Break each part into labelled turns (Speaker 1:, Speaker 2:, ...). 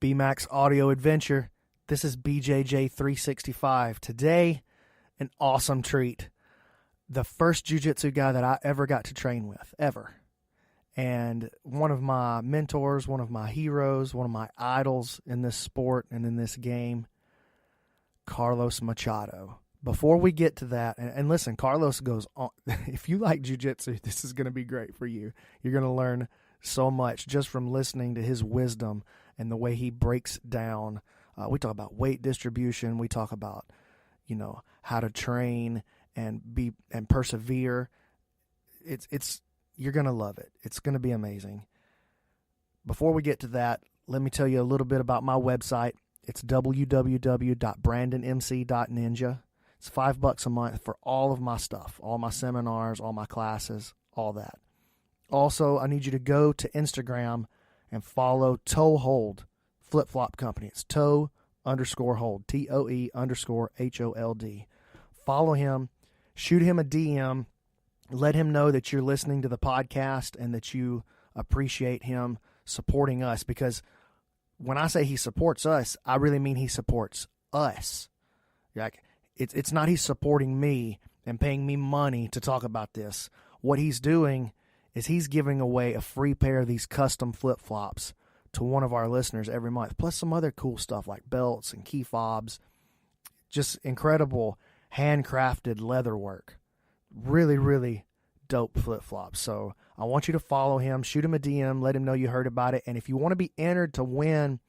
Speaker 1: BMAX Audio Adventure. This is BJJ365. Today, an awesome treat. The first jiu-jitsu guy that I ever got to train with, ever. And one of my mentors, one of my heroes, one of my idols in this sport and in this game, Carlos Machado. Before we get to that, and listen, Carlos goes on. If you like jiu-jitsu, this is going to be great for you. You're going to learn so much just from listening to his wisdom and the way he breaks down. We talk about weight distribution. We talk about, how to train and persevere. You're going to love it. It's going to be amazing. Before we get to that, let me tell you a little bit about my website. It's www.brandonmc.ninja. It's $5 a month for all of my stuff, all my seminars, all my classes, all that. Also, I need you to go to Instagram and follow Toe Hold Flip Flop Company. It's toe_hold, TOE_HOLD. Follow him, shoot him a DM, let him know that you're listening to the podcast and that you appreciate him supporting us, because when I say he supports us, I really mean he supports us. Like, it's not he's supporting me and paying me money to talk about this. What he's doing is he's giving away a free pair of these custom flip-flops to one of our listeners every month, plus some other cool stuff like belts and key fobs. Just incredible handcrafted leather work. Really, really dope flip-flops. So I want you to follow him, shoot him a DM, let him know you heard about it. And if you want to be entered to win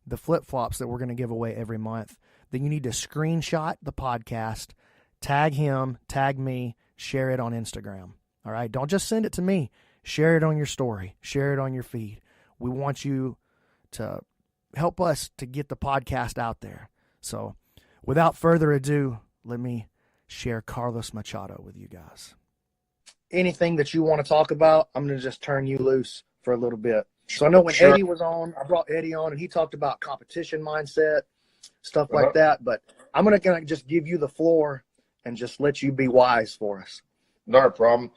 Speaker 1: the flip-flops that we're going to give away every month, then you need to screenshot the podcast, tag him, tag me, share it on Instagram. All right? Don't just send it to me. Share it on your story. Share it on your feed. We want you to help us to get the podcast out there. So without further ado, let me share Carlos Machado with you guys. Anything that you want to talk about, I'm going to just turn you loose for a little bit. So I know when Eddie was on, I brought Eddie on, and he talked about competition mindset, stuff like that. But I'm going to just give you the floor and just let you be wise for us.
Speaker 2: Not a problem.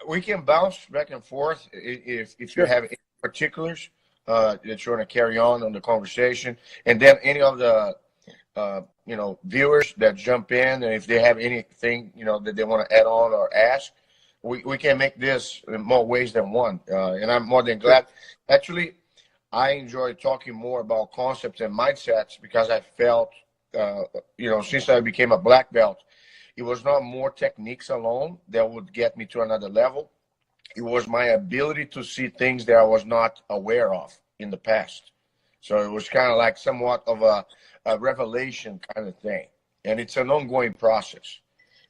Speaker 2: We can bounce back and forth if you have any particulars that you want to carry on the conversation. And then any of the viewers that jump in, and if they have anything, that they want to add on or ask, we can make this in more ways than one. And I'm more than glad. Actually, I enjoy talking more about concepts and mindsets because I felt, since I became a black belt, it was not more techniques alone that would get me to another level. It was my ability to see things that I was not aware of in the past. So it was kind of like somewhat of a revelation kind of thing. And it's an ongoing process.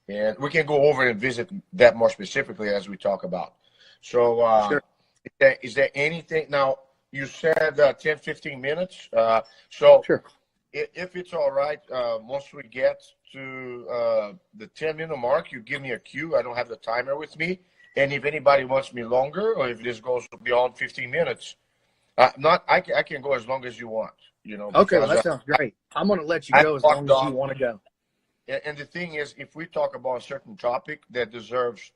Speaker 2: And we can go over and visit that more specifically as we talk about. So
Speaker 1: Sure.
Speaker 2: Is there anything? Now, you said 10, 15 minutes. Sure. If it's all right, once we get to the 10-minute mark, you give me a cue. I don't have the timer with me. And if anybody wants me longer, or if this goes beyond 15 minutes, I can go as long as you want.
Speaker 1: Okay, well, that sounds great. I'm going to let you go as long as you want to go.
Speaker 2: And the thing is, if we talk about a certain topic that deserves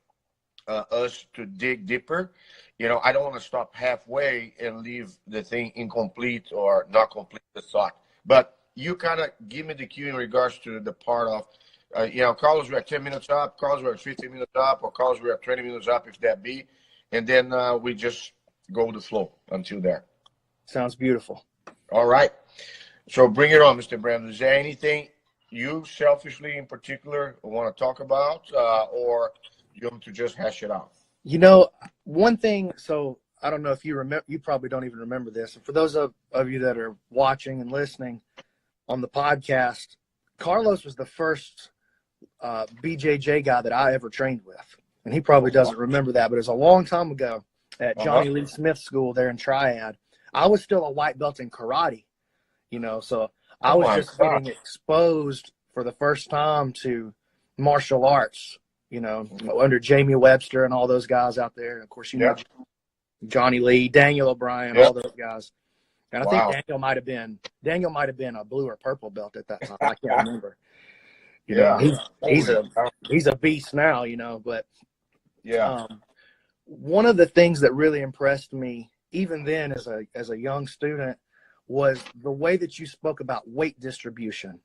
Speaker 2: us to dig deeper, I don't want to stop halfway and leave the thing incomplete or not complete the thought. But you kind of give me the cue in regards to the part of, Carlos, we're at 10 minutes up, Carlos, we're at 15 minutes up, or Carlos, we're at 20 minutes up, if that be. And then we just go with the flow until there.
Speaker 1: Sounds beautiful.
Speaker 2: All right. So bring it on, Mr. Brandon. Is there anything you selfishly in particular want to talk about, or you want to just hash it out?
Speaker 1: One thing, so I don't know if you remember, you probably don't even remember this. And for those of you that are watching and listening on the podcast, Carlos was the first BJJ guy that I ever trained with. And he probably doesn't remember that, but it was a long time ago at Johnny Lee Smith School there in Triad. I was still a white belt in karate, so I was just getting exposed for the first time to martial arts, under Jamie Webster and all those guys out there. And of course, Johnny Lee, Daniel O'Brien, all those guys. And I think Daniel might have been a blue or purple belt at that time. I can't remember. He's a beast now, but one of the things that really impressed me even then as a young student was the way that you spoke about weight distribution.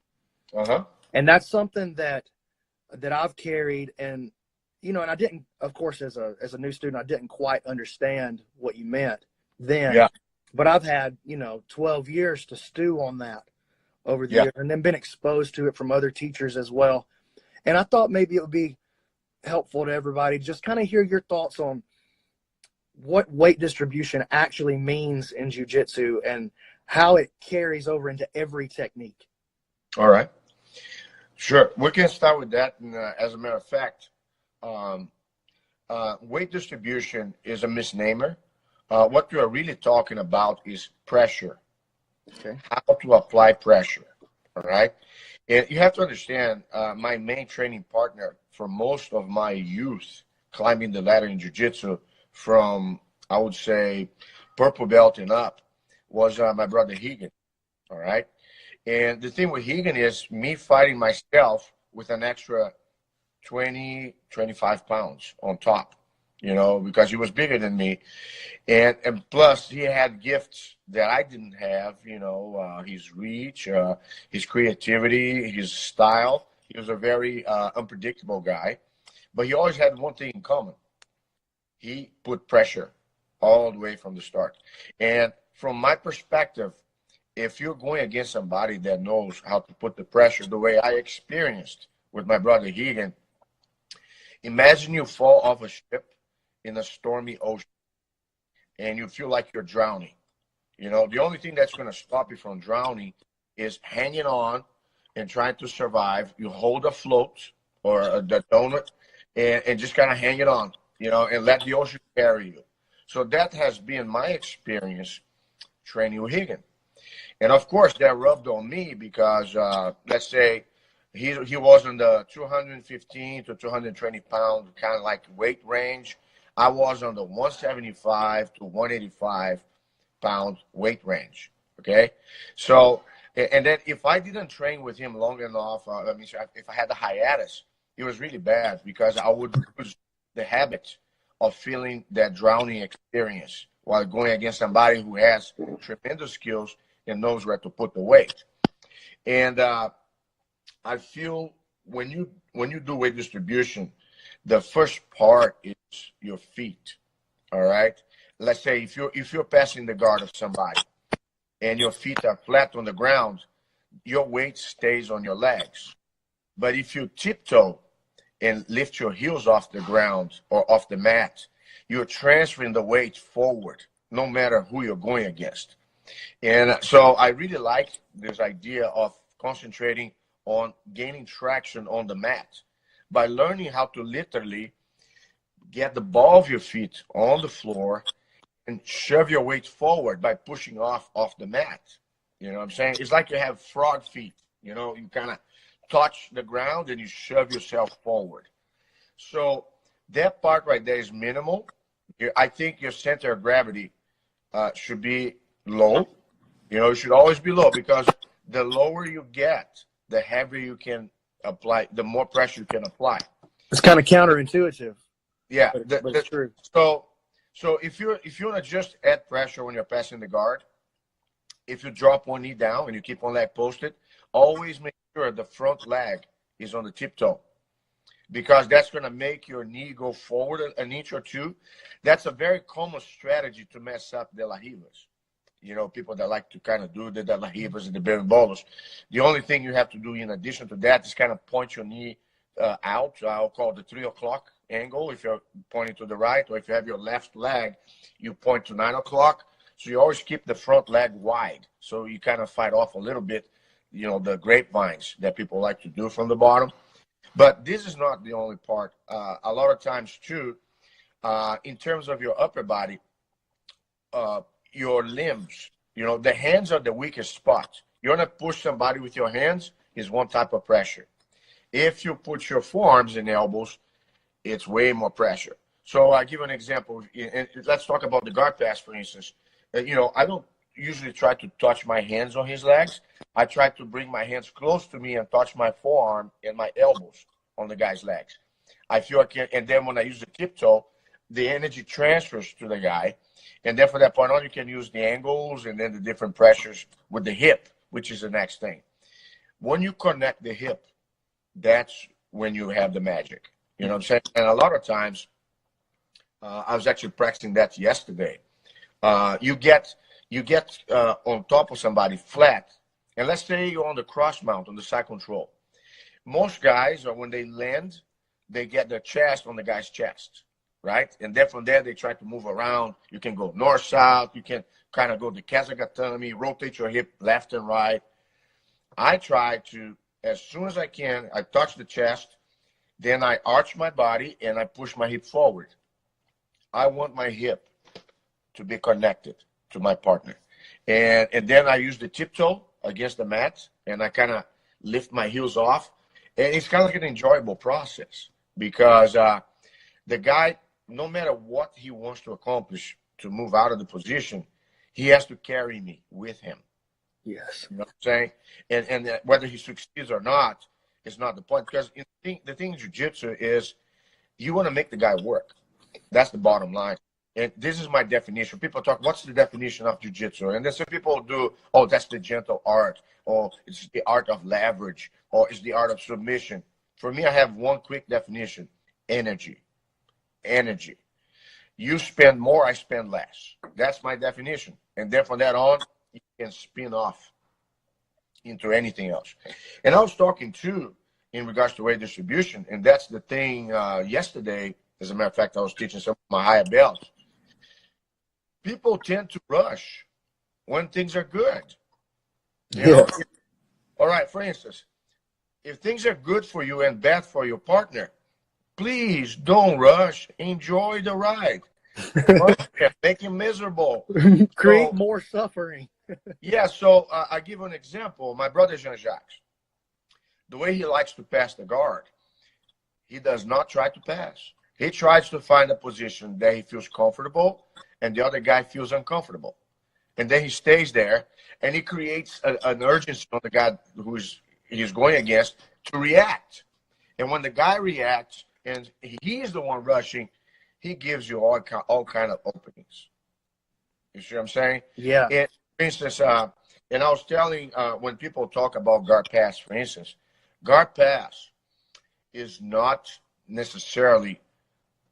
Speaker 2: Uh-huh.
Speaker 1: And that's something that I've carried. And, and I didn't, of course, as a new student, I didn't quite understand what you meant then.
Speaker 2: Yeah.
Speaker 1: But I've had, 12 years to stew on that over the years, and then been exposed to it from other teachers as well. And I thought maybe it would be helpful to everybody just kind of hear your thoughts on what weight distribution actually means in jiu-jitsu and how it carries over into every technique.
Speaker 2: All right. Sure. We can start with that. And as a matter of fact, weight distribution is a misnomer. What we are really talking about is pressure.
Speaker 1: Okay.
Speaker 2: How to apply pressure. All right. And you have to understand, my main training partner for most of my youth climbing the ladder in jiu-jitsu from, I would say, purple belt and up was my brother Hegan. All right. And the thing with Hegan is me fighting myself with an extra 20, 25 pounds on top, because he was bigger than me. And plus he had gifts that I didn't have, his reach, his creativity, his style. He was a very unpredictable guy, but he always had one thing in common. He put pressure all the way from the start. And from my perspective, if you're going against somebody that knows how to put the pressure the way I experienced with my brother Hegan, imagine you fall off a ship in a stormy ocean and you feel like you're drowning. The only thing that's going to stop you from drowning is hanging on and trying to survive. You hold a float or the donut and just kind of hang it on, and let the ocean carry you. So that has been my experience training with Hegan. And of course, that rubbed on me because, let's say, he was in the 215 to 220 pound kind of like weight range. I was on the 175 to 185 pound weight range. Okay, so and then if I didn't train with him long enough, if I had the hiatus, it was really bad because I would lose the habit of feeling that drowning experience while going against somebody who has tremendous skills and knows where to put the weight. And I feel when you do weight distribution, the first part is your feet. All right. Let's say if you're passing the guard of somebody and your feet are flat on the ground, your weight stays on your legs. But if you tiptoe and lift your heels off the ground or off the mat, you're transferring the weight forward, no matter who you're going against. And so I really like this idea of concentrating on gaining traction on the mat by learning how to literally get the ball of your feet on the floor and shove your weight forward by pushing off the mat. You know what I'm saying? It's like you have frog feet. You kind of touch the ground and you shove yourself forward. So that part right there is minimal. I think your center of gravity should be low. It should always be low because the lower you get, the heavier you can apply, the more pressure you can apply.
Speaker 1: It's kind of counterintuitive.
Speaker 2: Yeah,
Speaker 1: but it's true.
Speaker 2: So if you want to just add pressure when you're passing the guard, if you drop one knee down and you keep one leg posted, always make sure the front leg is on the tiptoe because that's going to make your knee go forward an inch or two. That's a very common strategy to mess up De La Rivas. People that like to kind of do the De La Rivas and the berimbolos. The only thing you have to do in addition to that is kind of point your knee out. I'll call it the 3 o'clock angle if you're pointing to the right, or if you have your left leg, you point to 9 o'clock. So you always keep the front leg wide. So you kind of fight off a little bit, the grapevines that people like to do from the bottom. But this is not the only part. A lot of times too, in terms of your upper body, your limbs, the hands are the weakest spot. You want to push somebody with your hands is one type of pressure. If you put your forearms and elbows, it's way more pressure. So I give an example. Let's talk about the guard pass, for instance. I don't usually try to touch my hands on his legs. I try to bring my hands close to me and touch my forearm and my elbows on the guy's legs. I feel I can, and then when I use the tiptoe, the energy transfers to the guy. And then from that point on, you can use the angles and then the different pressures with the hip, which is the next thing. When you connect the hip, that's when you have the magic. You know what I'm saying? And a lot of times, I was actually practicing that yesterday. You get on top of somebody flat, and let's say you're on the cross mount on the side control. Most guys, when they land, they get their chest on the guy's chest, right? And then from there, they try to move around. You can go north-south. You can kind of go to Kazagatami, rotate your hip left and right. I try to, as soon as I can, I touch the chest, then I arch my body, and I push my hip forward. I want my hip to be connected to my partner. And then I use the tiptoe against the mat, and I kind of lift my heels off. And it's kind of like an enjoyable process because the guy, no matter what he wants to accomplish to move out of the position, he has to carry me with him.
Speaker 1: Yes.
Speaker 2: You know what I'm saying? And whether he succeeds or not is not the point. Because the thing in jiu-jitsu is you want to make the guy work. That's the bottom line. And this is my definition. People talk, what's the definition of jiu-jitsu? And then some people do, oh, that's the gentle art, or it's the art of leverage, or it's the art of submission. For me, I have one quick definition: energy. Energy. You spend more, I spend less. That's my definition. And then from that on, you can spin off into anything else. And I was talking too in regards to weight distribution, and that's the thing yesterday. As a matter of fact, I was teaching some of my higher belts. People tend to rush when things are good. You know? All right, for instance, if things are good for you and bad for your partner, please don't rush. Enjoy the ride. Make him miserable.
Speaker 1: Create more suffering.
Speaker 2: Yeah, so I give an example. My brother Jean-Jacques, the way he likes to pass the guard, he does not try to pass. He tries to find a position that he feels comfortable and the other guy feels uncomfortable. And then he stays there and he creates an urgency on the guy he's going against to react. And when the guy reacts and he is the one rushing, he gives you all kind of openings. You see what I'm saying?
Speaker 1: Yeah.
Speaker 2: And, for instance, and I was telling when people talk about guard pass, for instance, guard pass is not necessarily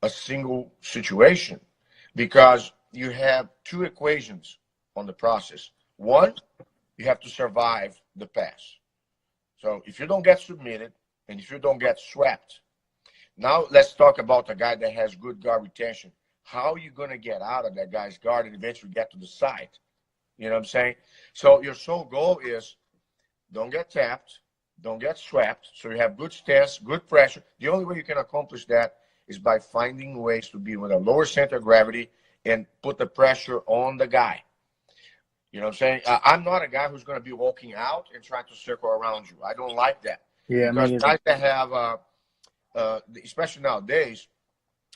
Speaker 2: a single situation because you have two equations on the process. One, you have to survive the pass. So if you don't get submitted and if you don't get swept, now let's talk about a guy that has good guard retention. How are you going to get out of that guy's guard and eventually get to the side? You know what I'm saying? So your sole goal is don't get tapped, don't get swept. So you have good stance, good pressure. The only way you can accomplish that is by finding ways to be with a lower center of gravity and put the pressure on the guy. You know what I'm saying? I'm not a guy who's going to be walking out and trying to circle around you. I don't like that.
Speaker 1: Yeah,
Speaker 2: because guys that have, especially nowadays,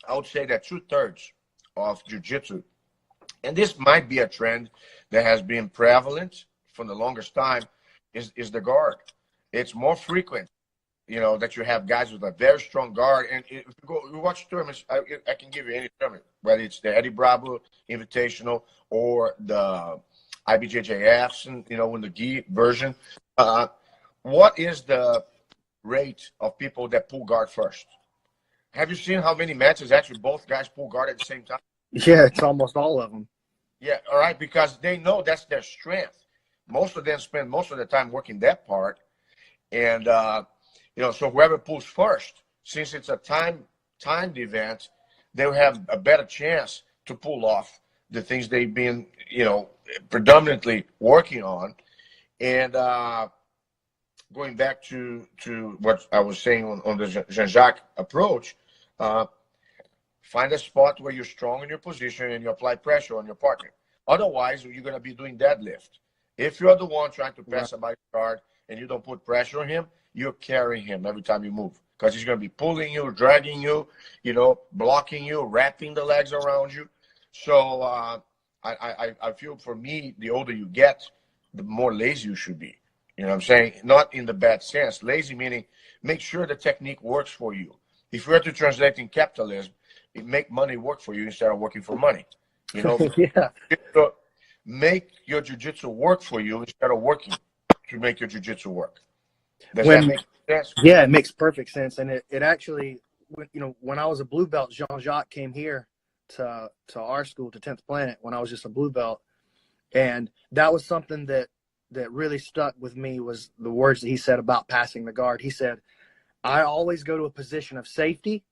Speaker 2: I would say that 2/3 of jiu-jitsu, and this might be a trend that has been prevalent for the longest time, is the guard. It's more frequent, you know, that you have guys with a very strong guard. And if you watch tournaments, I can give you any tournament, whether it's the Eddie Bravo Invitational or the IBJJFs, and, you know, in the gi version. What is the rate of people that pull guard first? Have you seen how many matches actually both guys pull guard at the same time?
Speaker 1: Yeah, it's almost all of them.
Speaker 2: Yeah, all right, because they know that's their strength. Most of them spend most of the time working that part. And, you know, so whoever pulls first, since it's a timed event, they'll have a better chance to pull off the things they've been, you know, predominantly working on. And going back to what I was saying on the Jean-Jacques approach, find a spot where you're strong in your position and you apply pressure on your partner. Otherwise, you're going to be doing deadlift. If you're the one trying to pass somebody's guard and you don't put pressure on him, you're carrying him every time you move because he's going to be pulling you, dragging you, you know, blocking you, wrapping the legs around you. So I feel for me, the older you get, the more lazy you should be. You know what I'm saying? Not in the bad sense. Lazy meaning make sure the technique works for you. If we were to translate in capitalism, make money work for you instead of working for money. You know,
Speaker 1: Yeah.
Speaker 2: so make your jiu-jitsu work for you instead of working to make your jiu-jitsu work. Does that make sense?
Speaker 1: Yeah, it makes perfect sense. And it actually, when I was a blue belt, Jean-Jacques came here to our school, to 10th Planet, when I was just a blue belt. And that was something that really stuck with me, was the words that he said about passing the guard. He said, I always go to a position of safety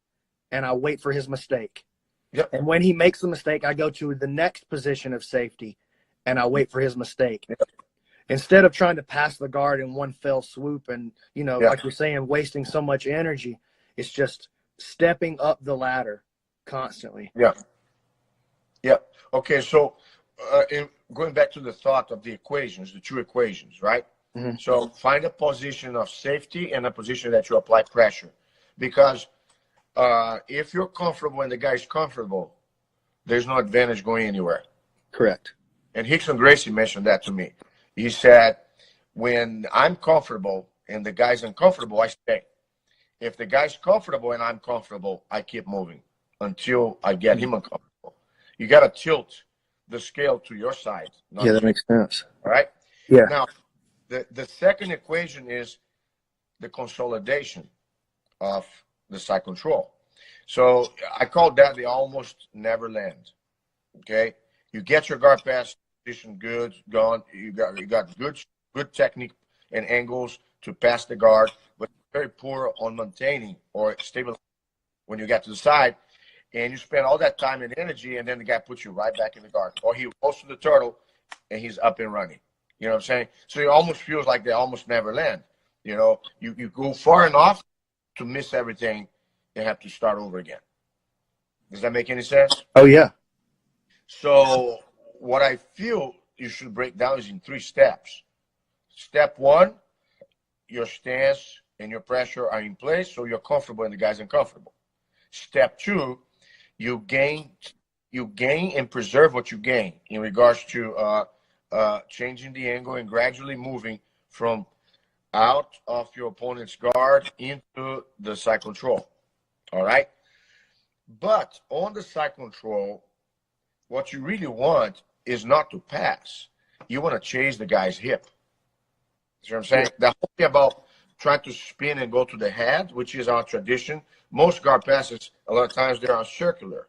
Speaker 1: and I wait for his mistake.
Speaker 2: Yep.
Speaker 1: And when he makes the mistake, I go to the next position of safety and I wait for his mistake.
Speaker 2: Yep.
Speaker 1: Instead of trying to pass the guard in one fell swoop and, like you're saying, wasting so much energy, it's just stepping up the ladder constantly.
Speaker 2: Yeah. Yeah. Okay. So going back to the thought of the equations, the two equations, right?
Speaker 1: Mm-hmm.
Speaker 2: So find a position of safety and a position that you apply pressure. Because if you're comfortable and the guy's comfortable, there's no advantage going anywhere.
Speaker 1: Correct.
Speaker 2: And Rickson Gracie mentioned that to me. He said, when I'm comfortable and the guy's uncomfortable, I stay. If the guy's comfortable and I'm comfortable, I keep moving until I get him uncomfortable. You got to tilt the scale to your side.
Speaker 1: Yeah, that makes sense.
Speaker 2: All right?
Speaker 1: Yeah.
Speaker 2: Now, the second equation is the consolidation of the side control. So I call that the almost never land. Okay? You get your guard pass position good, gone. You got good technique and angles to pass the guard, but very poor on maintaining or stabilizing when you get to the side. And you spend all that time and energy, and then the guy puts you right back in the guard. Or he goes to the turtle, and he's up and running. You know what I'm saying? So it almost feels like they almost never land. You know, you go far enough to miss everything and have to start over again. Does that make any sense?
Speaker 1: Oh, yeah.
Speaker 2: So what I feel you should break down is in 3 steps. Step 1, your stance and your pressure are in place, so you're comfortable and the guy's uncomfortable. Step 2, you gain and preserve what you gain in regards to changing the angle and gradually moving from out of your opponent's guard into the side control. All right? But on the side control, what you really want is not to pass. You want to chase the guy's hip. See what I'm saying? The whole thing about trying to spin and go to the head, which is our tradition. Most guard passes, a lot of times they are circular.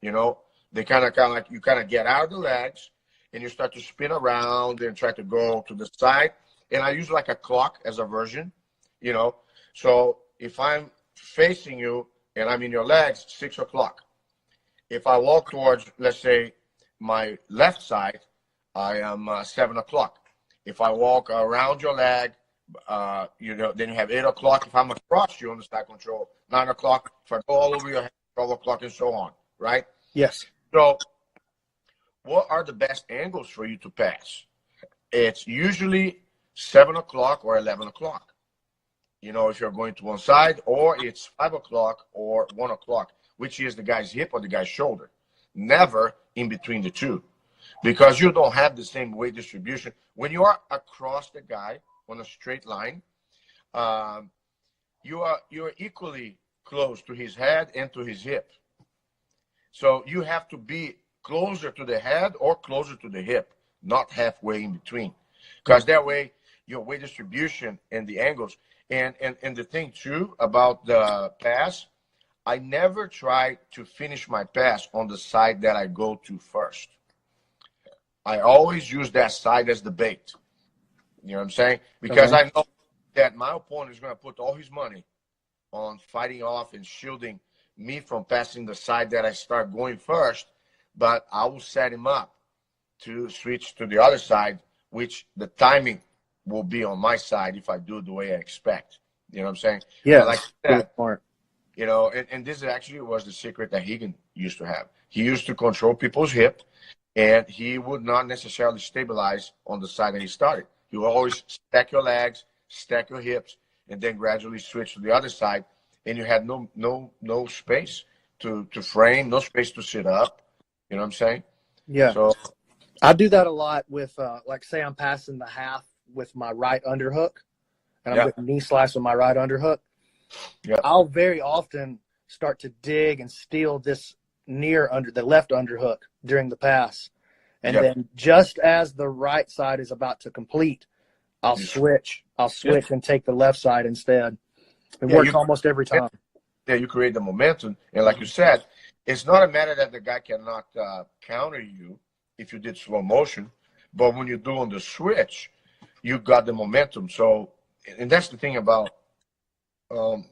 Speaker 2: You know, they kind of like you kind of get out of the legs and you start to spin around and try to go to the side. And I use like a clock as a version, you know. So if I'm facing you and I'm in your legs, 6 o'clock. If I walk towards, let's say, my left side, I am 7 o'clock. If I walk around your leg, then you have 8 o'clock. If I'm across you on the side control, 9 o'clock. If I go all over your head, 12 o'clock, and so on, right?
Speaker 1: Yes.
Speaker 2: So what are the best angles for you to pass? It's usually 7 o'clock or 11 o'clock. You know, if you're going to one side, or it's 5 o'clock or 1 o'clock, which is the guy's hip or the guy's shoulder. Never in between the two, because you don't have the same weight distribution. When you are across the guy on a straight line, you're equally close to his head and to his hip. So you have to be closer to the head or closer to the hip, not halfway in between, because that way your weight distribution and the angles. And the thing too about the pass, I never try to finish my pass on the side that I go to first. I always use that side as the bait. You know what I'm saying? Because I know that my opponent is going to put all his money on fighting off and shielding me from passing the side that I start going first, but I will set him up to switch to the other side, which the timing will be on my side if I do it the way I expect. You know what I'm saying?
Speaker 1: Yeah,
Speaker 2: like that,
Speaker 1: smart.
Speaker 2: You know, and this actually was the secret that Higgin used to have. He used to control people's hip, and he would not necessarily stabilize on the side that he started. He would always stack your legs, stack your hips, and then gradually switch to the other side. And you had no space to frame, no space to sit up. You know what I'm saying?
Speaker 1: Yeah.
Speaker 2: So
Speaker 1: I do that a lot with, like, say I'm passing the half with my right underhook, and I'm getting knee slice with my right underhook.
Speaker 2: Yeah.
Speaker 1: I'll very often start to dig and steal this the left underhook during the pass. And then just as the right side is about to complete, I'll switch and take the left side instead. It works almost every time.
Speaker 2: Yeah, you create the momentum. And like you said, it's not a matter that the guy cannot counter you if you did slow motion. But when you're doing the switch, you got the momentum. So, and that's the thing about on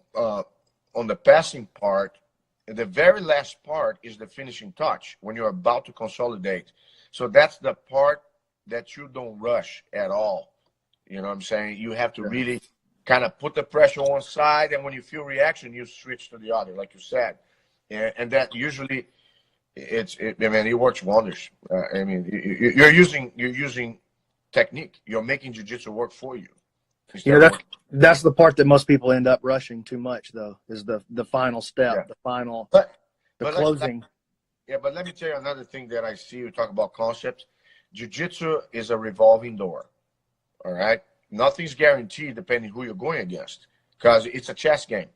Speaker 2: the passing part, the very last part is the finishing touch when you're about to consolidate. So that's the part that you don't rush at all. You know what I'm saying? You have to really kind of put the pressure on one side, and when you feel reaction, you switch to the other, like you said. And that usually, it works wonders. I mean, you're using technique. You're making jiu-jitsu work for you.
Speaker 1: You know, that's the part that most people end up rushing too much, though, is the final step, the closing.
Speaker 2: But let me tell you another thing that I see. You talk about concepts. Jiu-jitsu is a revolving door. All right? Nothing's guaranteed depending who you're going against, because it's a chess game.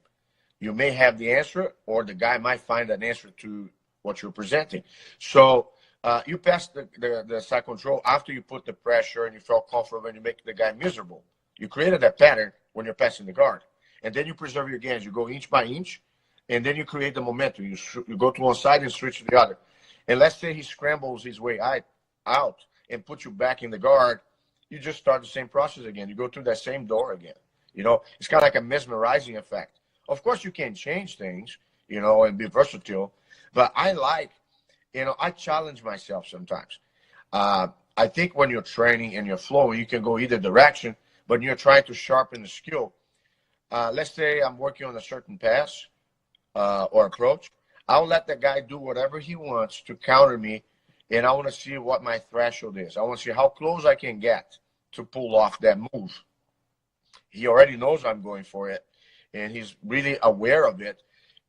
Speaker 2: You may have the answer, or the guy might find an answer to what you're presenting. So you pass the side control after you put the pressure and you felt comfortable and you make the guy miserable. You created that pattern when you're passing the guard. And then you preserve your gains. You go inch by inch, and then you create the momentum. You go to one side and switch to the other. And let's say he scrambles his way out and puts you back in the guard. You just start the same process again. You go through that same door again. You know, it's kind of like a mesmerizing effect. Of course, you can change things, you know, and be versatile. But I challenge myself sometimes. I think when you're training and you're flowing, you can go either direction, but you're trying to sharpen the skill. Let's say I'm working on a certain pass or approach. I'll let the guy do whatever he wants to counter me, and I want to see what my threshold is. I want to see how close I can get to pull off that move. He already knows I'm going for it, and he's really aware of it.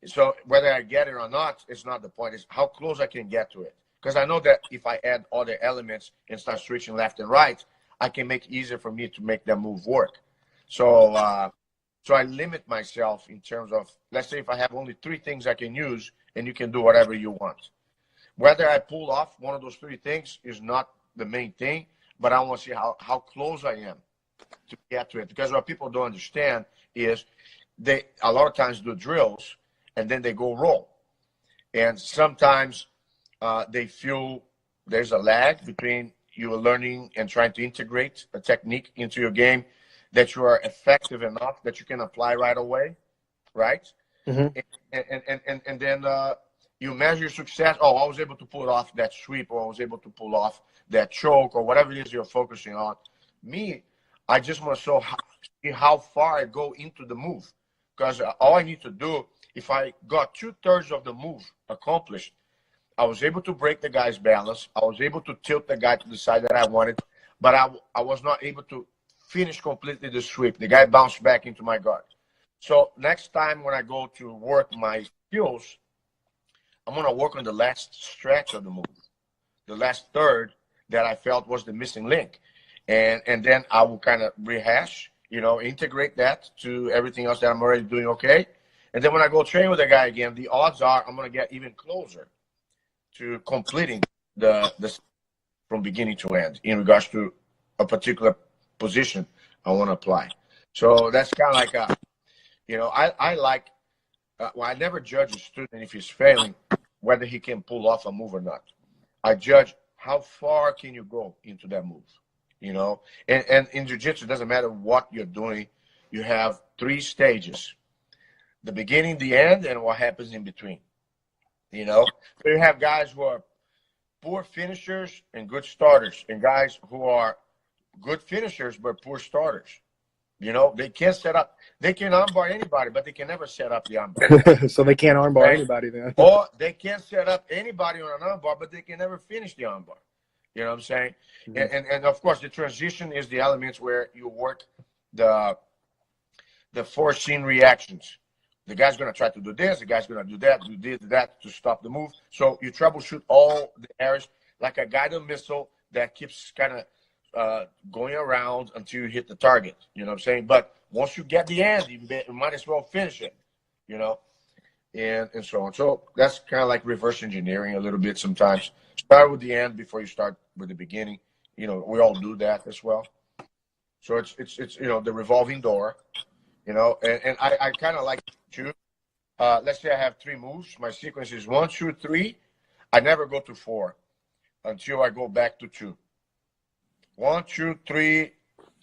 Speaker 2: So whether I get it or not, it's not the point. It's how close I can get to it. Because I know that if I add other elements and start switching left and right, I can make it easier for me to make that move work. So I limit myself in terms of, let's say if I have only 3 things I can use, and you can do whatever you want. Whether I pull off one of those 3 things is not the main thing, but I want to see how close I am to get to it. Because what people don't understand is they a lot of times do drills, and then they go roll. And sometimes they feel there's a lag between you learning and trying to integrate a technique into your game that you are effective enough that you can apply right away, right? Mm-hmm. And then you measure your success. Oh, I was able to pull off that sweep, or I was able to pull off that choke, or whatever it is you're focusing on. Me, I just want to see how far I go into the move. Because all I need to do, if I got 2/3 of the move accomplished, I was able to break the guy's balance. I was able to tilt the guy to the side that I wanted, but I was not able to finish completely the sweep. The guy bounced back into my guard. So next time when I go to work my skills, I'm going to work on the last stretch of the move, the last third that I felt was the missing link. And then I will kind of rehash, you know, integrate that to everything else that I'm already doing okay. And then when I go train with the guy again, the odds are I'm going to get even closer to completing the from beginning to end in regards to a particular position I want to apply. So that's kind of like I like, I never judge a student if he's failing, whether he can pull off a move or not. I judge how far can you go into that move, you know? And in jiu-jitsu, it doesn't matter what you're doing. You have 3 stages: the beginning, the end, and what happens in between, you know? So you have guys who are poor finishers and good starters, and guys who are good finishers but poor starters. You know, they can't set up. They can armbar anybody, but they can never set up the armbar.
Speaker 1: So they can't armbar anybody then.
Speaker 2: Or they can't set up anybody on an armbar, but they can never finish the armbar. You know what I'm saying? Mm-hmm. And of course, the transition is the elements where you work the foreseen reactions. The guy's going to try to do this. The guy's going to do that to stop the move. So you troubleshoot all the areas like a guided missile that keeps kind of going around until you hit the target. You know what I'm saying? But once you get the end, you might as well finish it. You know, and so on. So that's kind of like reverse engineering a little bit sometimes. Start with the end before you start with the beginning. We all do that as well. So it's the revolving door, and I kind of like to, let's say I have 3 moves. My sequence is 1, 2, 3. I never go to 4 until I go back to 2. 1, 2, 3,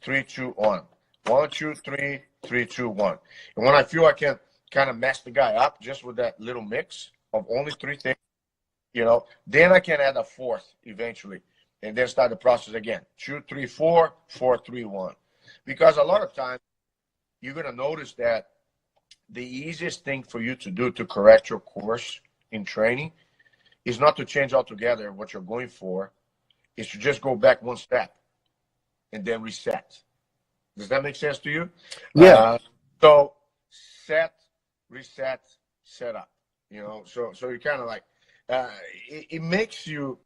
Speaker 2: 3, 2, 1. 1, 2, 3, 3, 2, 1. And when I feel I can kind of mess the guy up just with that little mix of only 3 things, then I can add a 4th eventually, and then start the process again. 2, 3, 4, 4, 3, 1. Because a lot of times you're going to notice that the easiest thing for you to do to correct your course in training is not to change altogether what you're going for, is to just go back 1 step and then reset. Does that make sense to you?
Speaker 1: Yeah.
Speaker 2: So set, reset, set up. So you kind of like, it makes you.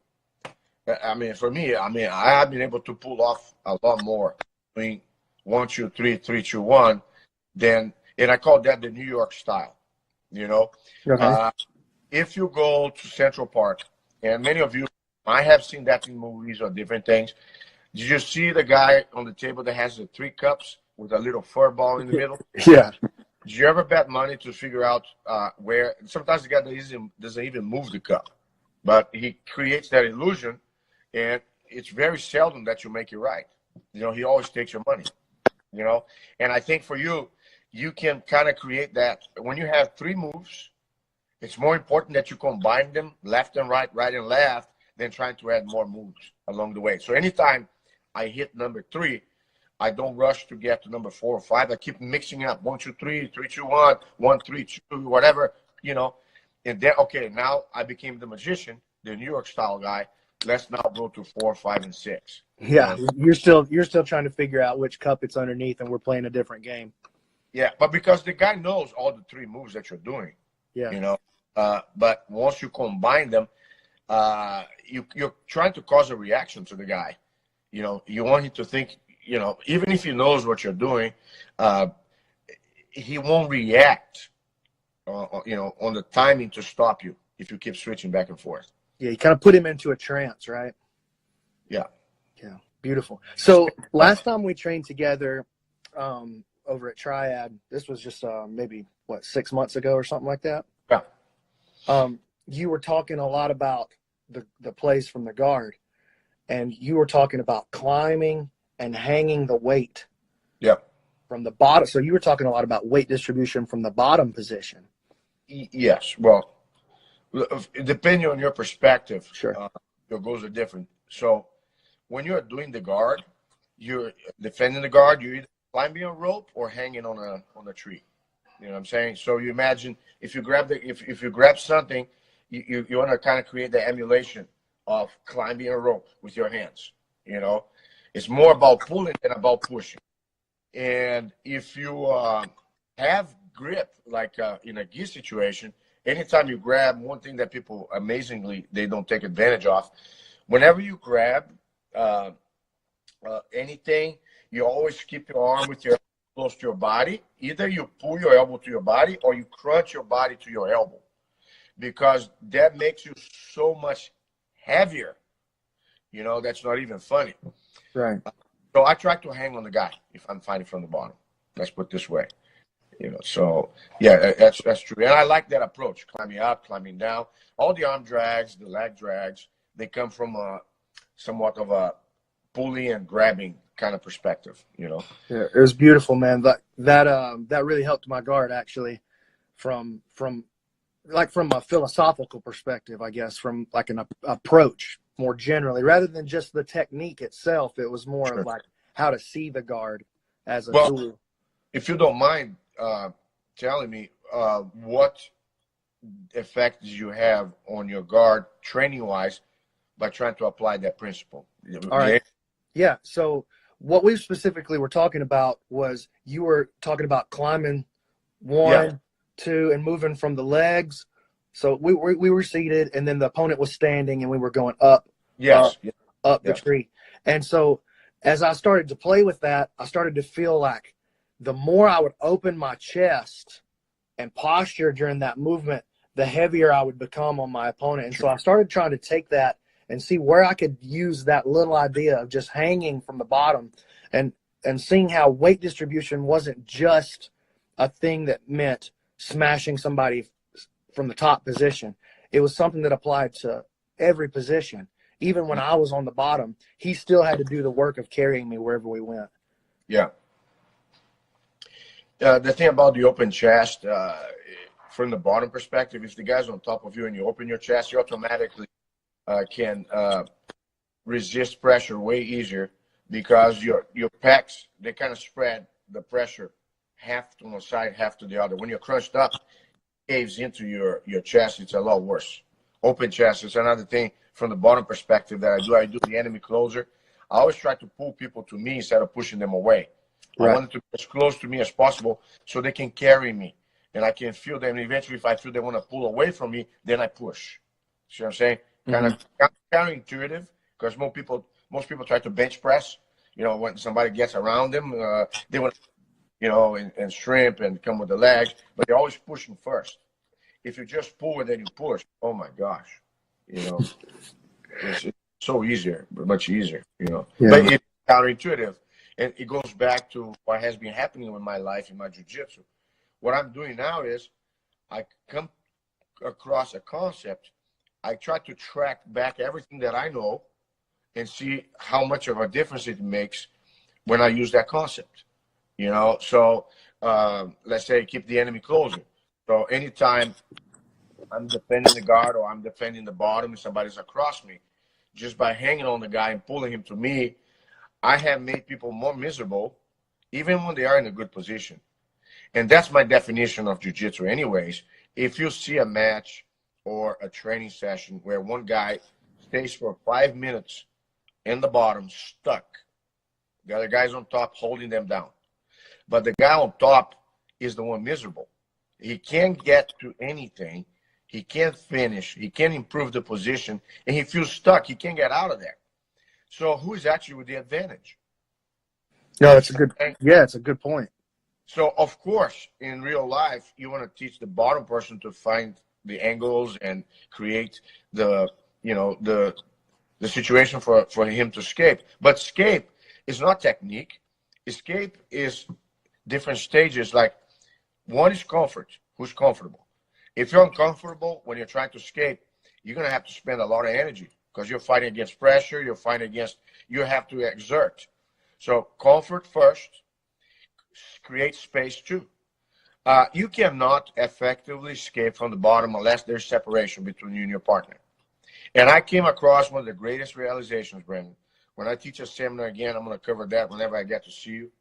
Speaker 2: For me, I have been able to pull off a lot more doing 1, 2, 3, 3, 2, 1 and I call that the New York style.
Speaker 1: Okay.
Speaker 2: If you go to Central Park, and many of you, I have seen that in movies or different things. Did you see the guy on the table that has the 3 cups with a little fur ball in the middle?
Speaker 1: Yeah.
Speaker 2: Did you ever bet money to figure out where? Sometimes the guy doesn't even move the cup, but he creates that illusion, and it's very seldom that you make it right. He always takes your money. And I think for you, you can kind of create that. When you have 3 moves, it's more important that you combine them left and right, right and left, than trying to add more moves along the way. So anytime I hit number 3, I don't rush to get to number 4 or 5. I keep mixing up 1, 2, 3, 3, 2, 1, 1, 3, 2, whatever, And then, okay, now I became the magician, the New York style guy. Let's now go to 4, 5, and 6.
Speaker 1: Yeah. You're still trying to figure out which cup it's underneath, and we're playing a different game.
Speaker 2: Yeah, but because the guy knows all the 3 moves that you're doing.
Speaker 1: Yeah.
Speaker 2: But once you combine them, you're trying to cause a reaction to the guy. You want him to think, even if he knows what you're doing, he won't react, on the timing to stop you if you keep switching back and forth.
Speaker 1: Yeah, you kind of put him into a trance, right?
Speaker 2: Yeah.
Speaker 1: Yeah, beautiful. So last time we trained together over at Triad, this was just maybe, 6 months ago or something like that?
Speaker 2: Yeah.
Speaker 1: You were talking a lot about the plays from the guard, and you were talking about climbing and hanging the weight.
Speaker 2: Yeah.
Speaker 1: From the bottom. So you were talking a lot about weight distribution from the bottom position.
Speaker 2: Yes. Well, depending on your perspective,
Speaker 1: Sure.
Speaker 2: your goals are different. So when you're doing the guard, you're defending the guard, you're either climbing a rope or hanging on a tree. You know what I'm saying? So you imagine if you grab if you grab something, you want to kind of create the emulation of climbing a rope with your hands. It's more about pulling than about pushing. And if you have grip, like in a gi situation, anytime you grab, one thing that people amazingly they don't take advantage of, whenever you grab anything, you always keep your arm with your close to your body. Either you pull your elbow to your body or you crunch your body to your elbow, because that makes you so much heavier. That's not even funny.
Speaker 1: Right.
Speaker 2: So I try to hang on the guy if I'm fighting from the bottom. Let's put it this way. So yeah, that's true. And I like that approach, climbing up, climbing down. All the arm drags, the leg drags, they come from somewhat of a pulling and grabbing kind of perspective,
Speaker 1: Yeah, it was beautiful, man. That really helped my guard, actually, from a philosophical perspective, I guess, from like an approach more generally, rather than just the technique itself. It was more of like how to see the guard as a tool.
Speaker 2: If you don't mind telling me, what effect did you have on your guard training wise by trying to apply that principle?
Speaker 1: All right. Yeah. So what we specifically were talking about was you were talking about climbing 1, 2, and moving from the legs. So we were seated, and then the opponent was standing, and we were going up, up the tree. And so as I started to play with that, I started to feel like the more I would open my chest and posture during that movement, the heavier I would become on my opponent. And so I started trying to take that and see where I could use that little idea of just hanging from the bottom and seeing how weight distribution wasn't just a thing that meant smashing somebody from the top position. It was something that applied to every position. Even when I was on the bottom, he still had to do the work of carrying me wherever we went.
Speaker 2: Yeah. The thing about the open chest, from the bottom perspective, if the guy's on top of you and you open your chest, you automatically can resist pressure way easier because your pecs, they kind of spread the pressure half to one side, half to the other. When you're crunched up, it caves into your chest. It's a lot worse. Open chest is another thing from the bottom perspective that I do. I do the enemy closer. I always try to pull people to me instead of pushing them away. Right. I want them to be as close to me as possible so they can carry me. And I can feel them. Eventually, if I feel they want to pull away from me, then I push. See what I'm saying? Kind of counterintuitive, because most people try to bench press. You know, when somebody gets around them, they want to, you know, and shrimp and come with the legs, but they're always pushing first. If you just pull and then you push, oh my gosh, you know, it's so easier, much easier, you know. Yeah. But it's counterintuitive, and it goes back to what has been happening in my life in my jiu-jitsu. What I'm doing now is I come across a concept. I try to track back everything that I know and see how much of a difference it makes when I use that concept. You know, so let's say keep the enemy closer. So anytime I'm defending the guard or I'm defending the bottom and somebody's across me, just by hanging on the guy and pulling him to me, I have made people more miserable, even when they are in a good position. And that's my definition of jiu-jitsu anyways. If you see a match or a training session where one guy stays for 5 minutes in the bottom, stuck, the other guy's on top holding them down, but the guy on top is the one miserable. He can't get to anything. He can't finish. He can't improve the position. And he feels stuck. He can't get out of there. So who is actually with the advantage?
Speaker 1: No, it's a good point.
Speaker 2: So, of course, in real life, you want to teach the bottom person to find the angles and create the situation for him to escape. But escape is not technique. Escape is different stages. Like, one is comfort. Who's comfortable? If you're uncomfortable when you're trying to escape, you're going to have to spend a lot of energy because you're fighting against pressure. You have to exert. So comfort first, create space too. You cannot effectively escape from the bottom unless there's separation between you and your partner. And I came across one of the greatest realizations, Brandon. When I teach a seminar again, I'm going to cover that whenever I get to see you.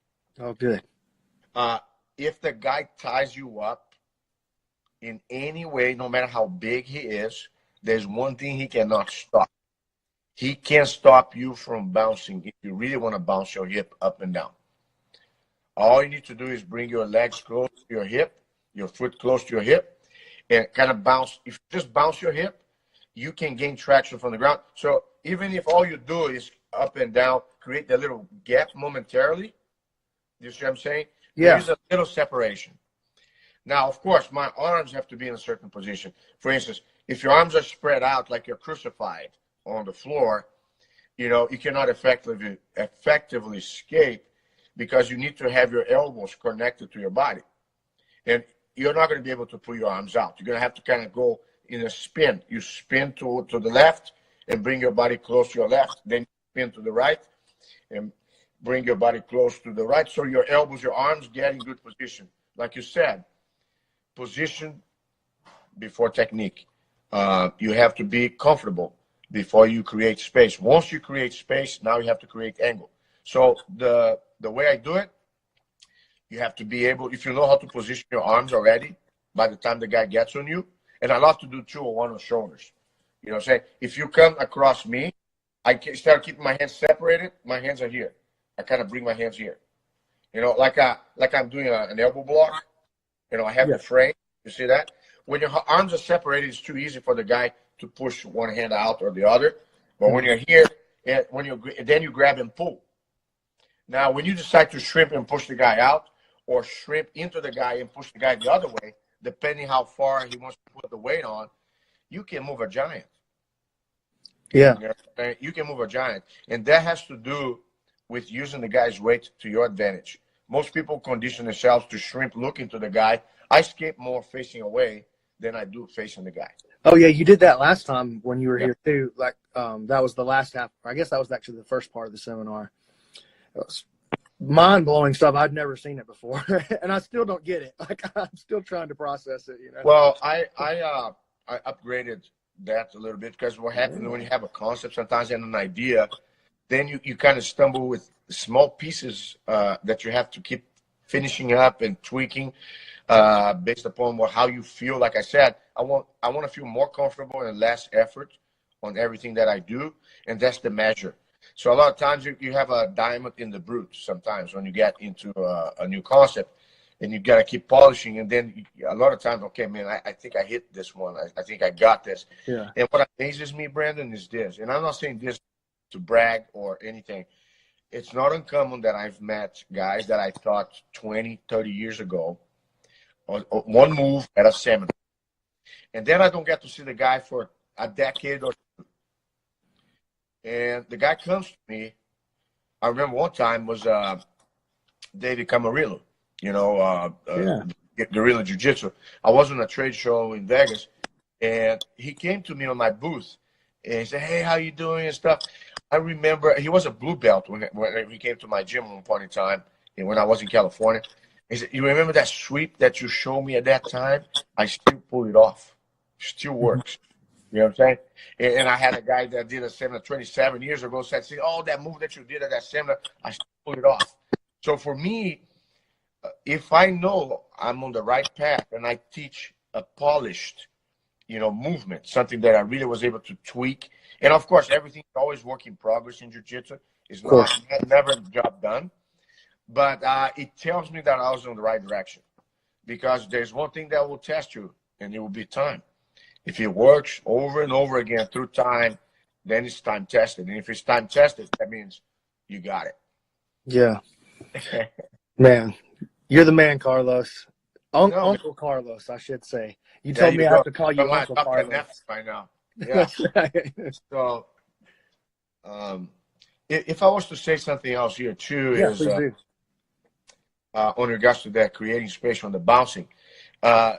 Speaker 1: Oh, good.
Speaker 2: If the guy ties you up in any way, no matter how big he is, there's one thing he cannot stop. He can't stop you from bouncing if you really want to bounce your hip up and down. All you need to do is bring your legs close to your hip, your foot close to your hip, and kind of bounce. If you just bounce your hip, you can gain traction from the ground. So even if all you do is up and down, create that little gap momentarily, you see what I'm saying?
Speaker 1: Yeah.
Speaker 2: There's a little separation. Now, of course, my arms have to be in a certain position. For instance, if your arms are spread out like you're crucified on the floor, you know, you cannot effectively escape because you need to have your elbows connected to your body. And you're not going to be able to pull your arms out. You're going to have to kind of go in a spin. You spin to the left and bring your body close to your left. Then you spin to the right and bring your body close to the right. So your elbows, your arms get in good position. Like you said, position before technique. You have to be comfortable before you create space. Once you create space, now you have to create angle. So the way I do it, you have to be able, if you know how to position your arms already, by the time the guy gets on you, and I love to do 2-on-1 on shoulders. You know what I'm saying? If you come across me, I start keeping my hands separated. My hands are here. I kind of bring my hands here. You know, like I'm doing an elbow block. You know, I have the frame. You see that? When your arms are separated, it's too easy for the guy to push one hand out or the other. But when you're here, then you grab and pull. Now, when you decide to shrimp and push the guy out, or shrimp into the guy and push the guy the other way, depending how far he wants to put the weight on, you can move a giant.
Speaker 1: Yeah.
Speaker 2: You can move a giant. And that has to do with using the guy's weight to your advantage. Most people condition themselves to shrimp looking to the guy. I escape more facing away than I do facing the guy.
Speaker 1: Oh, yeah, you did that last time when you were here, too. Like, that was the last half. I guess that was actually the first part of the seminar. It was mind-blowing stuff. I'd never seen it before, and I still don't get it. Like, I'm still trying to process it, you know.
Speaker 2: Well, I upgraded that a little bit because what happens when you have a concept sometimes and an idea, then you kind of stumble with small pieces that you have to keep finishing up and tweaking based upon how you feel. Like I said, I want to feel more comfortable and less effort on everything that I do, and that's the measure. So a lot of times you have a diamond in the brute sometimes when you get into a new concept, and you got to keep polishing. And then a lot of times, okay, man, I think I hit this one. I think I got this.
Speaker 1: Yeah.
Speaker 2: And what amazes me, Brandon, is this. And I'm not saying this to brag or anything. It's not uncommon that I've met guys that I taught 20, 30 years ago on one move at a seminar. And then I don't get to see the guy for a decade or two. And the guy comes to me. I remember one time was David Camarillo. Guerrilla Jiu Jitsu. I was on a trade show in Vegas, and he came to me on my booth, and he said, "Hey, how you doing?" and stuff. I remember he was a blue belt when he came to my gym one point in time, and when I was in California. He said, "You remember that sweep that you showed me at that time? I still pull it off. Still works." You know what I'm saying? And I had a guy that did a seminar 27 years ago said, "See, oh, that move that you did at that seminar, I still pull it off." So for me, if I know I'm on the right path and I teach a polished, movement, something that I really was able to tweak, and of course, everything's always work in progress in jiu-jitsu. It's never a job done, but it tells me that I was on the right direction, because there's one thing that will test you, and it will be time. If it works over and over again through time, then it's time tested. And if it's time tested, that means you got it.
Speaker 1: Yeah. Man. You're the man, Carlos. Uncle Carlos, I should say. You told me I have to call you Uncle Carlos.
Speaker 2: By now. Yeah. So, if I was to say something else here too, is on regards to that, creating space on the bouncing. I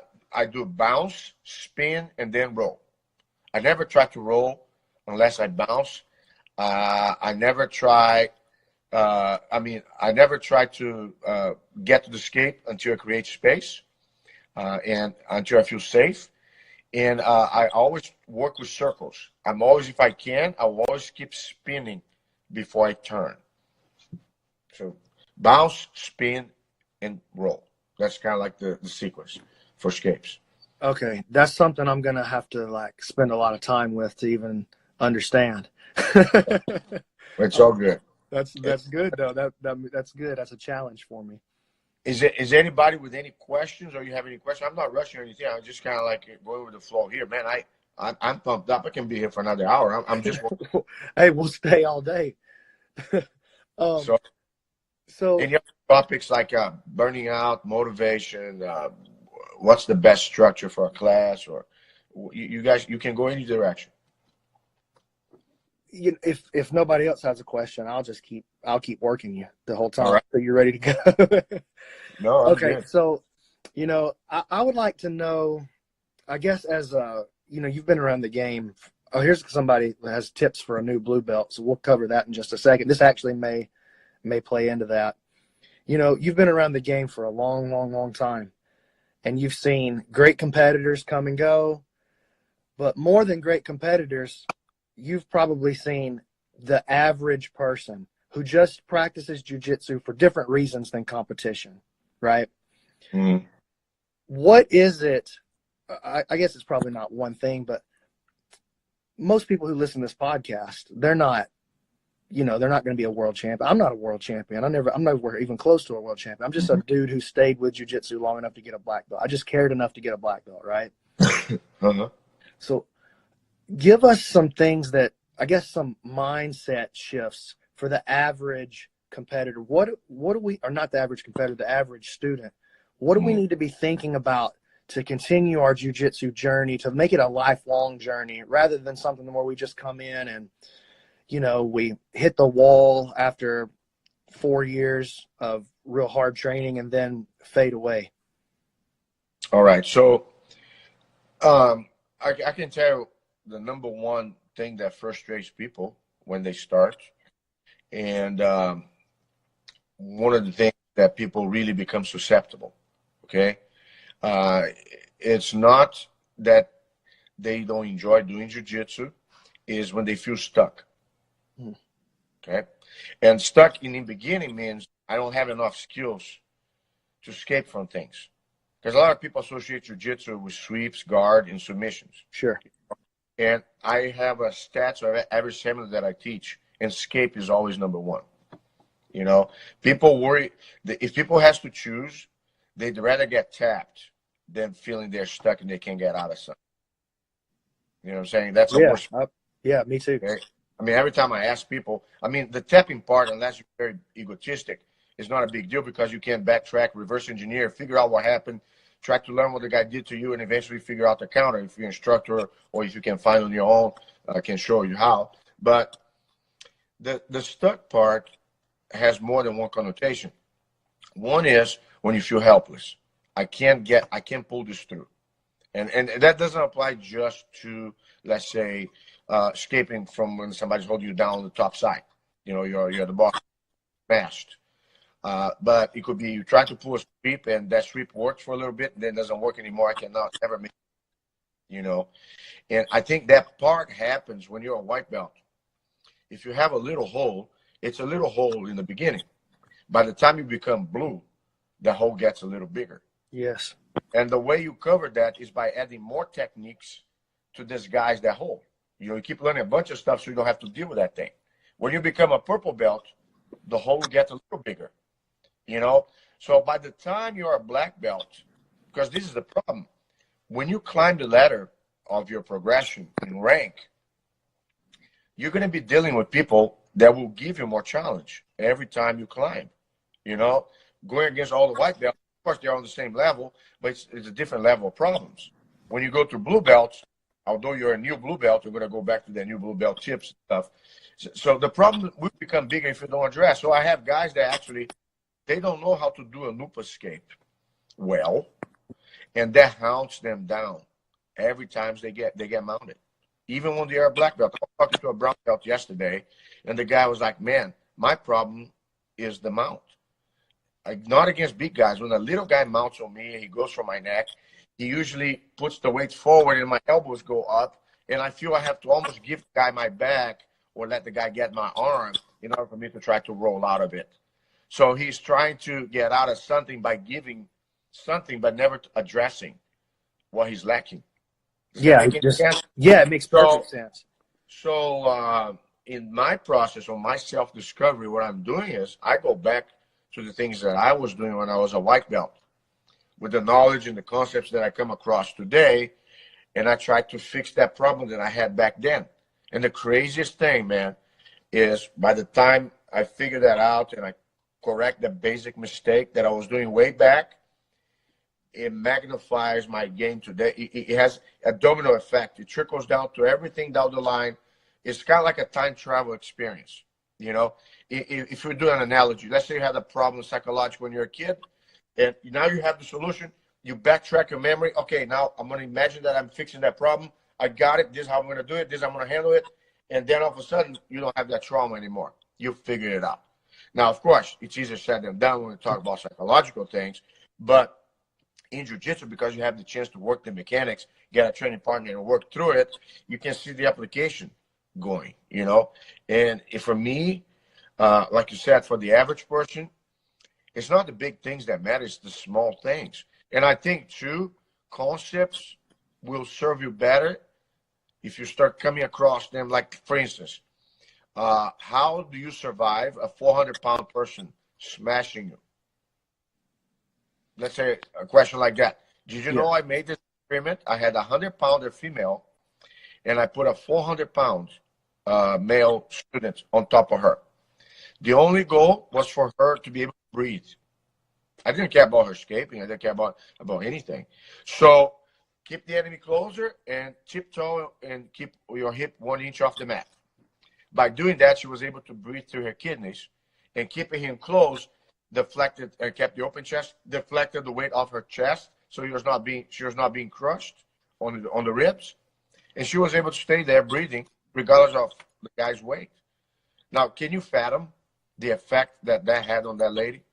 Speaker 2: do bounce, spin, and then roll. I never try to roll unless I bounce. I never try to get to the escape until I create space and until I feel safe. And I always work with circles. I'm always, if I can, I'll always keep spinning before I turn. So bounce, spin, and roll. That's kind of like the sequence for escapes.
Speaker 1: Okay, that's something I'm gonna have to spend a lot of time with to even understand.
Speaker 2: It's all good.
Speaker 1: That's good though. That's good. That's a challenge for me.
Speaker 2: Is anybody with any questions, or you have any questions? I'm not rushing or anything. I'm just kind of going with the flow here, man. I'm pumped up. I can be here for another hour. I'm just.
Speaker 1: Hey, we'll stay all day. So
Speaker 2: any other topics like burning out, motivation, what's the best structure for a class, or you guys, you can go any direction.
Speaker 1: If nobody else has a question, I'll keep working you the whole time
Speaker 2: right.
Speaker 1: So you're ready to go.
Speaker 2: No.
Speaker 1: Okay.
Speaker 2: Good.
Speaker 1: So, I would like to know, I guess, as you've been around the game. Oh, here's somebody that has tips for a new blue belt. So we'll cover that in just a second. This actually may play into that. You've been around the game for a long, long, long time, and you've seen great competitors come and go, but more than great competitors, you've probably seen the average person who just practices jiu-jitsu for different reasons than competition, right?
Speaker 2: Mm-hmm.
Speaker 1: What is it? I guess it's probably not one thing, but most people who listen to this podcast, they're not going to be a world champion. I'm not a world champion. I'm never even close to a world champion. I'm just a dude who stayed with jiu-jitsu long enough to get a black belt. I just cared enough to get a black belt, right?
Speaker 2: Uh-huh.
Speaker 1: So give us some things that, I guess, some mindset shifts for the average competitor. What do we, or not the average competitor, the average student, what do we need to be thinking about to continue our jiu-jitsu journey, to make it a lifelong journey rather than something where we just come in and, you know, we hit the wall after 4 years of real hard training and then fade away.
Speaker 2: All right. So I can tell you the number one thing that frustrates people when they start, and one of the things that people really become susceptible, okay? It's not that they don't enjoy doing jiu-jitsu, is when they feel stuck, okay? And stuck in the beginning means I don't have enough skills to escape from things. Because a lot of people associate jiu-jitsu with sweeps, guard, and submissions.
Speaker 1: Sure.
Speaker 2: And I have a stats of every seminar that I teach, and escape is always number one. You know, people worry that if people has to choose, they'd rather get tapped than feeling they're stuck and they can't get out of something. You know what I'm saying? That's the worst.
Speaker 1: Yeah, me too.
Speaker 2: Okay? I mean, every time I ask people, I mean, the tapping part, unless you're very egotistic, is not a big deal because you can backtrack, reverse engineer, figure out what happened, try to learn what the guy did to you, and eventually figure out the counter if you're an instructor or if you can find on your own, I can show you how. But the stuck part has more than one connotation. One is when you feel helpless. I can't pull this through. And that doesn't apply just to, let's say, escaping from when somebody's holding you down on the top side. You know, you're the boss smashed. But it could be you try to pull a sweep and that sweep works for a little bit and then doesn't work anymore. I cannot ever make it, you know. And I think that part happens when you're a white belt. If you have a little hole, it's a little hole in the beginning. By the time you become blue, the hole gets a little bigger.
Speaker 1: Yes.
Speaker 2: And the way you cover that is by adding more techniques to disguise that hole. You know, you keep learning a bunch of stuff so you don't have to deal with that thing. When you become a purple belt, the hole gets a little bigger. You know, so by the time you're a black belt, because this is the problem, when you climb the ladder of your progression in rank, you're going to be dealing with people that will give you more challenge every time you climb. You know, going against all the white belts, of course, they're on the same level, but it's a different level of problems. When you go to blue belts, although you're a new blue belt, you're going to go back to the new blue belt tips and stuff. So the problem will become bigger if you don't address. So I have guys that actually, they don't know how to do a loop escape well, and that hounds them down every time they get mounted. Even when they are a black belt. I was talking to a brown belt yesterday, and the guy was like, man, my problem is the mount. Not against big guys. When a little guy mounts on me and he goes for my neck, he usually puts the weight forward and my elbows go up, and I feel I have to almost give the guy my back or let the guy get my arm in order for me to try to roll out of it. So he's trying to get out of something by giving something, but never addressing what he's lacking.
Speaker 1: It makes perfect sense.
Speaker 2: So in my process, on my self-discovery, what I'm doing is I go back to the things that I was doing when I was a white belt with the knowledge and the concepts that I come across today, and I try to fix that problem that I had back then. And the craziest thing, man, is by the time I figure that out and I correct the basic mistake that I was doing way back, it magnifies my game today. It has a domino effect. It trickles down to everything down the line. It's kind of like a time travel experience. You know, if we do an analogy, let's say you had a problem psychological when you're a kid, and now you have the solution. You backtrack your memory. Okay, now I'm going to imagine that I'm fixing that problem. I got it. This is how I'm going to do it. This is how I'm going to handle it. And then all of a sudden, you don't have that trauma anymore. You figured it out. Now, of course, it's easier said than done when we talk about psychological things, but in jiu-jitsu, because you have the chance to work the mechanics, get a training partner and work through it, you can see the application going, you know. And for me, like you said, for the average person, it's not the big things that matter, it's the small things. And I think, too, concepts will serve you better if you start coming across them. Like, for instance, how do you survive a 400-pound person smashing you? Let's say a question like that. Did you know I made this experiment? I had a 100-pounder female, and I put a 400-pound male student on top of her. The only goal was for her to be able to breathe I didn't care about her escaping. I didn't care about anything. So keep the enemy closer and tiptoe and keep your hip 1 inch off the mat. By doing that, she was able to breathe through her kidneys, and keeping him close deflected and kept the open chest, deflected the weight off her chest, so she was not being crushed on the ribs, and she was able to stay there breathing regardless of the guy's weight. Now, can you fathom the effect that had on that lady?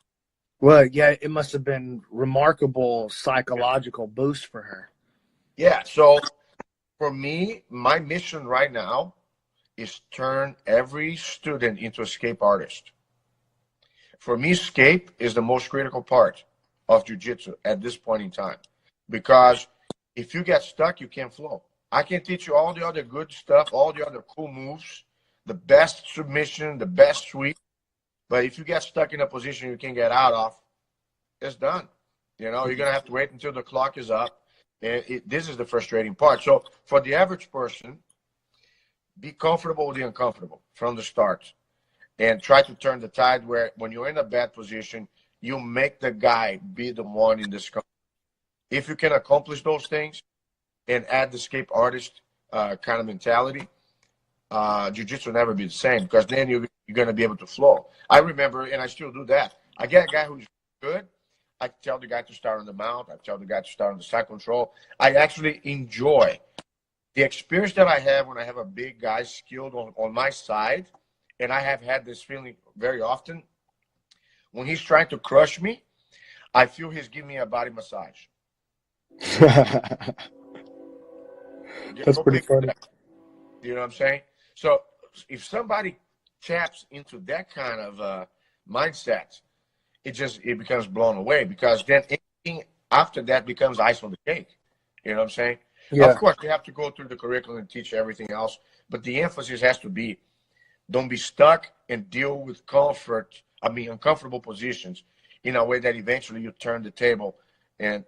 Speaker 1: Well, yeah, it must have been remarkable psychological boost for her.
Speaker 2: Yeah. So for me, my mission right now is turn every student into escape artist. For me, escape is the most critical part of jiu-jitsu at this point in time, because if you get stuck, you can't flow. I can teach you all the other good stuff, all the other cool moves, the best submission, the best sweep, but if you get stuck in a position you can't get out of, it's done. You're going to have to wait until the clock is up. And this is the frustrating part. So for the average person, be comfortable with the uncomfortable from the start, and try to turn the tide where when you're in a bad position, you make the guy be the one in this. If you can accomplish those things and add the escape artist kind of mentality, jiu-jitsu will never be the same, because then you're going to be able to flow. I remember, and I still do that. I get a guy who's good. I tell the guy to start on the mount. I tell the guy to start on the side control. I actually enjoy the experience that I have when I have a big guy skilled on my side, and I have had this feeling very often. When he's trying to crush me, I feel he's giving me a body massage.
Speaker 1: That's pretty funny.
Speaker 2: You know what I'm saying? So if somebody taps into that kind of mindset, it becomes blown away, because then anything after that becomes ice on the cake. You know what I'm saying?
Speaker 1: Yeah.
Speaker 2: Of course, we have to go through the curriculum and teach everything else, but the emphasis has to be, don't be stuck and deal with uncomfortable positions in a way that eventually you turn the table and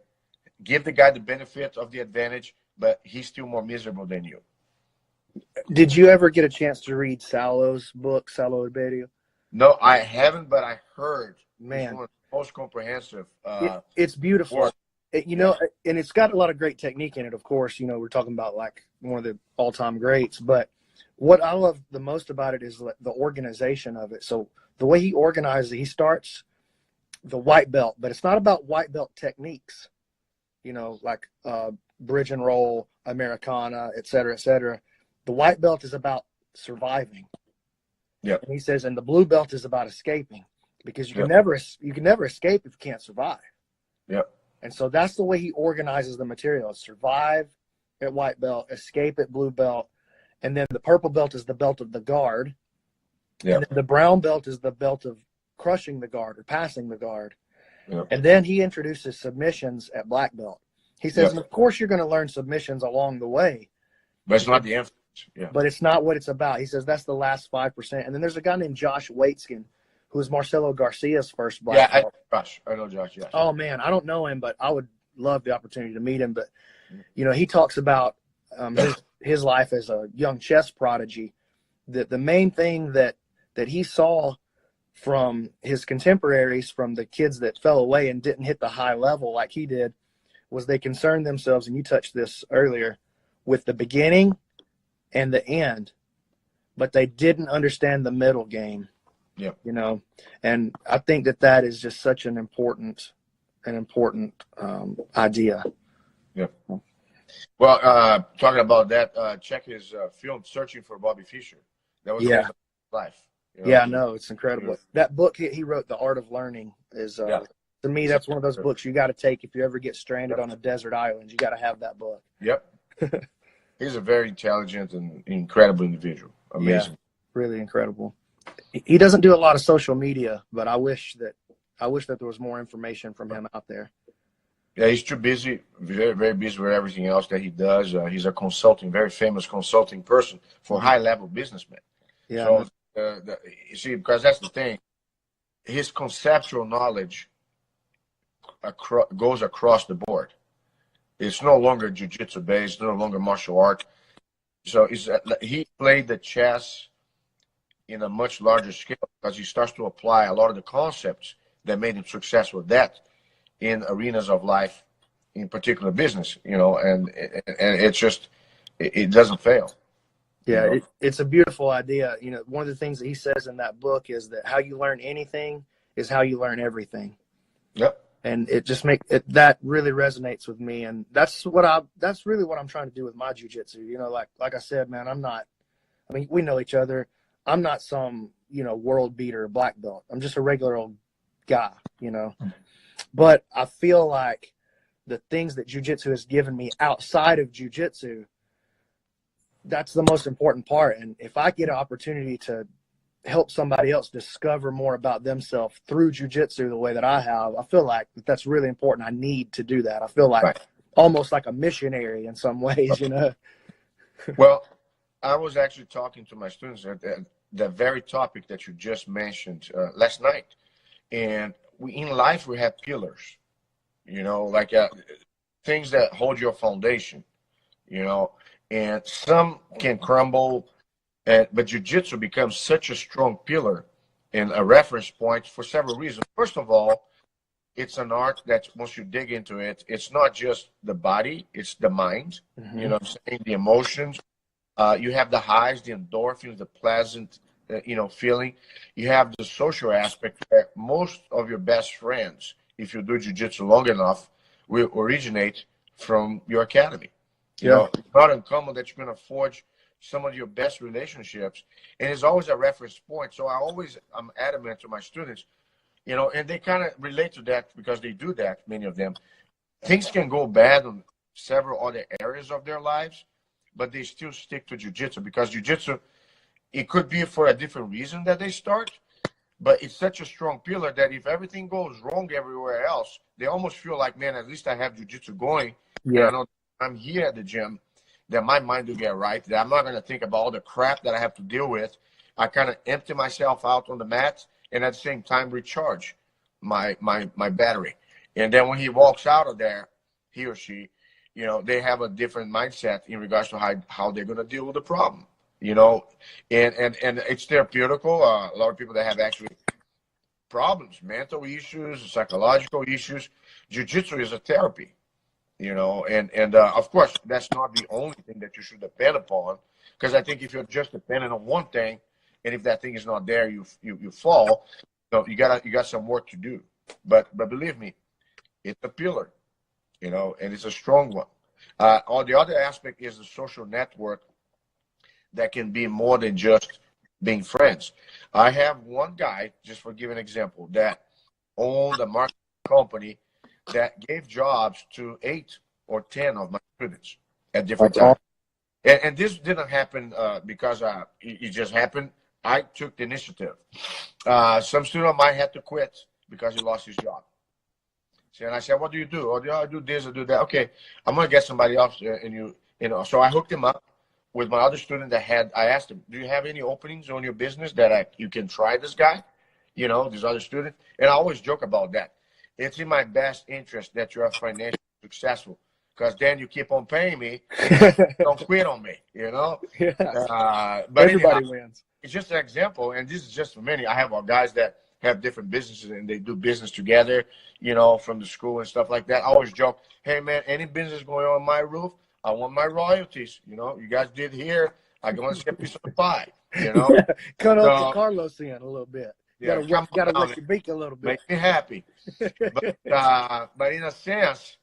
Speaker 2: give the guy the benefit of the advantage, but he's still more miserable than you.
Speaker 1: Did you ever get a chance to read Salo's book, Salo Iberio?
Speaker 2: No, I haven't, but I heard.
Speaker 1: Man,
Speaker 2: it's one of the most comprehensive.
Speaker 1: It's beautiful. And it's got a lot of great technique in it. Of course, we're talking about like one of the all-time greats. But what I love the most about it is the organization of it. So the way he organizes it, he starts the white belt, but it's not about white belt techniques. Like bridge and roll, Americana, et cetera, et cetera. The white belt is about surviving.
Speaker 2: Yeah.
Speaker 1: And he says, and the blue belt is about escaping, because you can never escape if you can't survive.
Speaker 2: Yeah.
Speaker 1: And so that's the way he organizes the material: survive at white belt, escape at blue belt, and then the purple belt is the belt of the guard.
Speaker 2: Yeah.
Speaker 1: And then the brown belt is the belt of crushing the guard or passing the guard.
Speaker 2: Yeah.
Speaker 1: And then he introduces submissions at black belt. He says, and of course you're going to learn submissions along the way,
Speaker 2: but it's not the emphasis. Yeah.
Speaker 1: But it's not what it's about. He says that's the last 5%. And then there's a guy named Josh Waitskin, who is Marcelo Garcia's first black belt.
Speaker 2: I know Josh. Yes.
Speaker 1: Oh man, I don't know him, but I would love the opportunity to meet him. But he talks about his life as a young chess prodigy. That the main thing that he saw from his contemporaries, from the kids that fell away and didn't hit the high level like he did, was they concerned themselves, and you touched this earlier, with the beginning and the end, but they didn't understand the middle game.
Speaker 2: Yeah.
Speaker 1: And I think that is just such an important idea.
Speaker 2: Yeah. Well, talking about that, check his film "Searching for Bobby Fischer." That was his life.
Speaker 1: No, it's incredible. That book he wrote, The Art of Learning, is to me, that's one of those books you got to take if you ever get stranded on a desert island. You got to have that book. Yep.
Speaker 2: He's a very intelligent and incredible individual. Amazing.
Speaker 1: Yeah, really incredible. He doesn't do a lot of social media, but I wish that there was more information from him out there.
Speaker 2: Yeah, he's too busy, very, very busy with everything else that he does. He's a very famous consulting person for high-level businessmen. Yeah. So, you see, because that's the thing, his conceptual knowledge goes across the board. It's no longer jiu-jitsu based, no longer martial art. So he played the chess in a much larger scale because he starts to apply a lot of the concepts that made him successful at that in arenas of life, in particular business, and it's just, it doesn't fail.
Speaker 1: Yeah, it's a beautiful idea. One of the things that he says in that book is that how you learn anything is how you learn everything.
Speaker 2: Yep.
Speaker 1: And it just that really resonates with me. And that's really what I'm trying to do with my jiu-jitsu. Like I said, man, we know each other. I'm not some, world beater black belt. I'm just a regular old guy, But I feel like the things that jiu-jitsu has given me outside of jiu-jitsu, that's the most important part. And if I get an opportunity to help somebody else discover more about themselves through jiu-jitsu the way that I have, I feel like that's really important. I need to do that. I feel like almost like a missionary in some ways,
Speaker 2: Well, I was actually talking to my students at the very topic that you just mentioned last night. And in life, we have pillars, like things that hold your foundation, and some can crumble. But jiu-jitsu becomes such a strong pillar and a reference point for several reasons. First of all, it's an art that once you dig into it, it's not just the body, it's the mind, what I'm saying, the emotions. You have the highs, the endorphins, the pleasant, feeling. You have the social aspect where most of your best friends, if you do jiu-jitsu long enough, will originate from your academy. It's not uncommon that you're going to forge some of your best relationships, and it's always a reference point. So I'm adamant to my students, and they kind of relate to that because they do that, many of them. Things can go bad on several other areas of their lives, but they still stick to jiu-jitsu because jiu-jitsu, it could be for a different reason that they start, but it's such a strong pillar that if everything goes wrong everywhere else, they almost feel like, man, at least I have jiu-jitsu going. Yeah. And I know I'm here at the gym, that my mind will get right, that I'm not going to think about all the crap that I have to deal with. I kind of empty myself out on the mat and at the same time recharge my battery. And then when he walks out of there, he or she, they have a different mindset in regards to how they're going to deal with the problem, and it's therapeutical. A lot of people that have actually problems, mental issues, psychological issues, jiu-jitsu is a therapy. And of course, that's not the only thing that you should depend upon, because I think if you're just dependent on one thing, and if that thing is not there, you fall. You got some work to do. But believe me, it's a pillar, and it's a strong one. On the other aspect is the social network that can be more than just being friends. I have one guy, just for giving an example, that owned a marketing company that gave jobs to 8 or 10 of my students at different times. And this didn't happen because it just happened. I took the initiative. Some student of mine had to quit because he lost his job. And I said, what do you do? Oh, I do this, I do that. Okay, I'm going to get somebody else. And so I hooked him up with my other student I asked him, do you have any openings on your business that you can try this guy? This other student. And I always joke about that. It's in my best interest that you are financially successful, because then you keep on paying me. Don't quit on me,
Speaker 1: Yeah.
Speaker 2: But
Speaker 1: everybody wins.
Speaker 2: It's just an example, and this is just for many. I have guys that have different businesses and they do business together, from the school and stuff like that. I always joke, hey man, any business going on my roof, I want my royalties. You guys did here, I want to get a piece of the pie.
Speaker 1: Yeah. Cut off the Carlos in a little bit.
Speaker 2: Yeah,
Speaker 1: gotta wet your beak a little bit.
Speaker 2: Make me happy. But in a sense,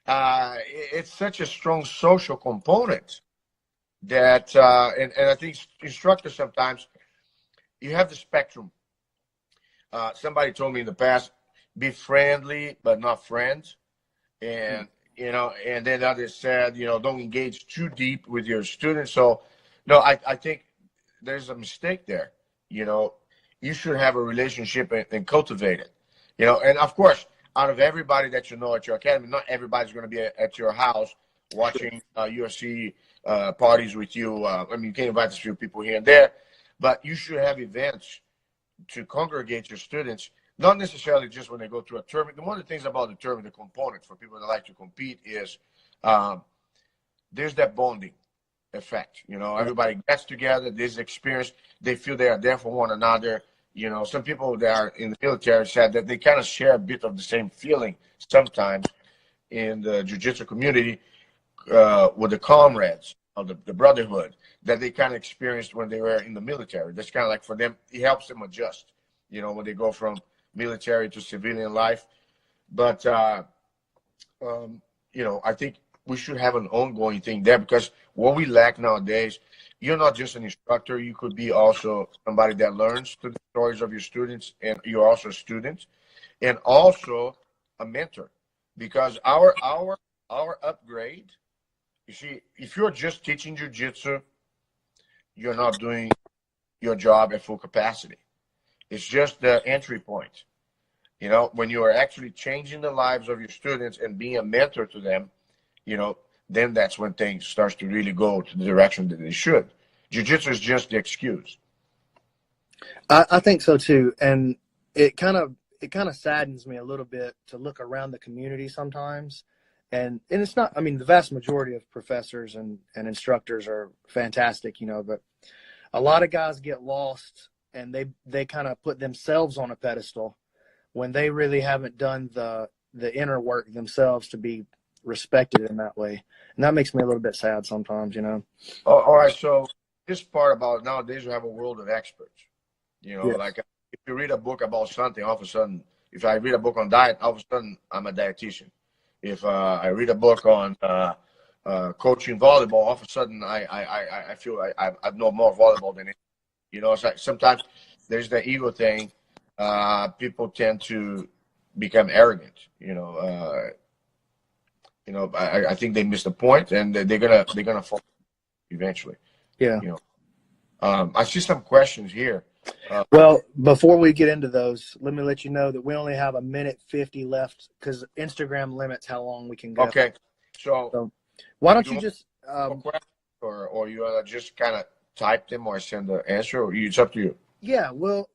Speaker 2: it's such a strong social component that, and I think instructors sometimes, you have the spectrum. Somebody told me in the past, be friendly but not friends, and and then others said, don't engage too deep with your students. So, no, I think there's a mistake there. You should have a relationship and cultivate it. And of course, out of everybody that at your academy, not everybody's going to be at your house watching UFC parties with you. You can invite a few people here and there, but you should have events to congregate your students, not necessarily just when they go to a tournament. One of the things about the tournament, the component for people that like to compete is there's that bonding effect. Everybody gets together, there's experience, they feel they are there for one another, You know, some people that are in the military said that they kind of share a bit of the same feeling sometimes in the jiu-jitsu community with the comrades of the brotherhood that they kind of experienced when they were in the military. That's kind of like for them, it helps them adjust, you know, when they go from military to civilian life. But, you know, I think we should have an ongoing thing there, because what we lack nowadays, you're not just an instructor. You could be also somebody that learns through the stories of your students, and you're also a student, and also a mentor, because our upgrade, you see, if you're just teaching jiu-jitsu, you're not doing your job at full capacity. It's just the entry point. You know, when you are actually changing the lives of your students and being a mentor to them, you know, then that's when things starts to really go to the direction that they should. Jiu-jitsu is just the excuse.
Speaker 1: I think so too, and it kind of saddens me a little bit to look around the community sometimes, and it's not. I mean, the vast majority of professors and instructors are fantastic, you know, but a lot of guys get lost, and they kind of put themselves on a pedestal when they really haven't done the inner work themselves to be respected in that way, and that makes me a little bit sad sometimes, you know.
Speaker 2: Oh, all right, so this part about nowadays we have a world of experts. You know,
Speaker 1: Yes.
Speaker 2: like if you read a book about something, all of a sudden, if I read a book on diet, all of a sudden I'm a dietitian. If I read a book on coaching volleyball, all of a sudden I feel I know more volleyball than it. You know, it's like sometimes there's the ego thing. People tend to become arrogant. You know, I think they missed the point, and they're gonna fall eventually.
Speaker 1: Yeah.
Speaker 2: You know, I see some questions here.
Speaker 1: Well, before we get into those, let me let you know that we only have 1:50 left because Instagram limits how long we can go.
Speaker 2: Okay, so
Speaker 1: why don't you just
Speaker 2: or you just kind of type them or send the answer, or it's up to you.
Speaker 1: yeah, we'll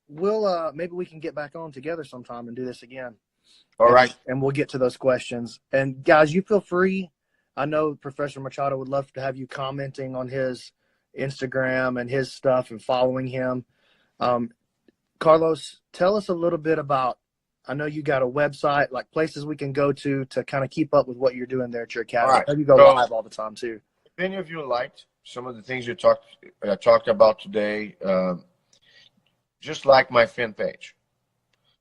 Speaker 1: maybe we can get back on together sometime and do this again.
Speaker 2: All right.
Speaker 1: And we'll get to those questions. And guys, you feel free. I know Professor Machado would love to have you commenting on his Instagram and his stuff and following him. Carlos, tell us a little bit about, I know you got a website, like places we can go to kind of keep up with what you're doing there at your academy.
Speaker 2: Right.
Speaker 1: I know you go live all the time too.
Speaker 2: If any of you liked some of the things you talked about today, just like my fan page,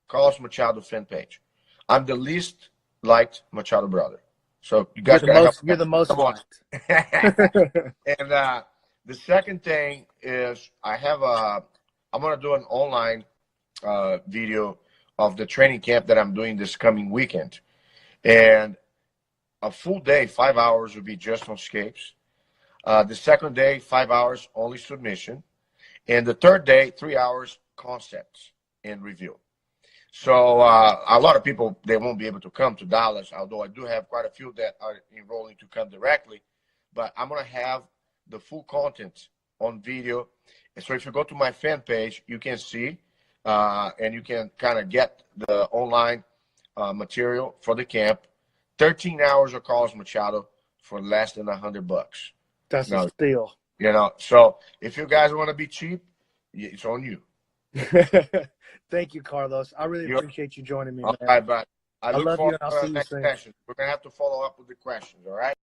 Speaker 2: Carlos Machado fan page. I'm the least liked Machado brother. So you guys
Speaker 1: you're the most liked.
Speaker 2: And the second thing is I'm going to do an online video of the training camp that I'm doing this coming weekend. And a full day, 5 hours, will be just on scapes. The second day, 5 hours, only submission. And the third day, 3 hours, concepts and review. So a lot of people, they won't be able to come to Dallas, although I do have quite a few that are enrolling to come directly. But I'm going to have the full content on video. And so if you go to my fan page, you can see and you can kind of get the online material for the camp. 13 hours of Carlos Machado for less than $100.
Speaker 1: That's a steal.
Speaker 2: You know, so if you guys want to be cheap, it's on you.
Speaker 1: Thank you, Carlos. I really appreciate you joining me, man.
Speaker 2: All right, but I look
Speaker 1: love
Speaker 2: forward
Speaker 1: you, and I'll
Speaker 2: to
Speaker 1: see
Speaker 2: the
Speaker 1: you
Speaker 2: next
Speaker 1: soon.
Speaker 2: session. We're going to have to follow up with the questions, all right?